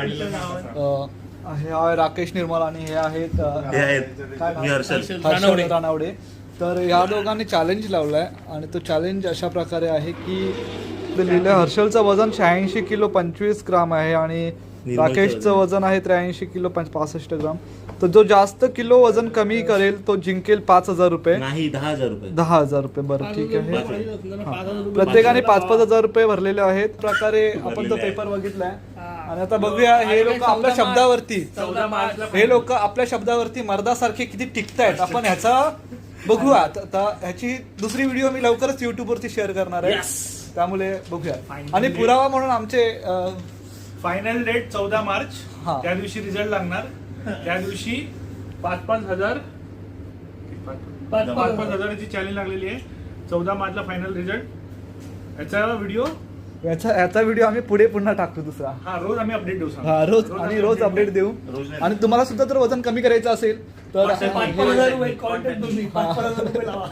हे आहे राकेश निर्मल आणि हे आहेत मी हर्षल रानवडे. तर या दोघांनी चॅलेंज लावलाय आणि तो चॅलेंज अशा प्रकारे आहे की लिहिलं हर्षलचं वजन 86 किलो 25 ग्राम आहे आणि राकेशचं वजन आहे 83 किलो 65 ग्राम. तर जो जास्त किलो वजन कमी करेल तो जिंकेल 5,000 रुपये. नाही 10,000 रुपये. 10,000 रुपये. बरं ठीक आहे. प्रत्येकाने 5,000 रुपये भरलेले आहेत. प्रकारे आपण तो पेपर बघितलाय आणि आता बघूया हे लोक आपल्या शब्दावरती आपल्या शब्दावरती मर्दासारखे किती टिकतायत आपण ह्याचा बघूया. आता ह्याची दुसरी व्हिडिओ मी लवकरच YouTube वरती शेअर करणार आहे, त्यामुळे बघूया. आणि पुरावा म्हणून आमचे फायनल डेट 14 मार्च. त्या दिवशी रिझल्ट लागणार. त्या दिवशी 5,000 5,000ची चॅलेंज लागलेली आहे. 14 मार्चला फायनल रिझल्ट. याचा व्हिडिओ आम्ही पुढे पुन्हा टाकतो दुसरा. रोज आम्ही अपडेट देऊ. रोज अपडेट देऊ. आणि तुम्हाला सुद्धा जर वजन कमी करायचं असेल तर 5,000 रुपये लावा.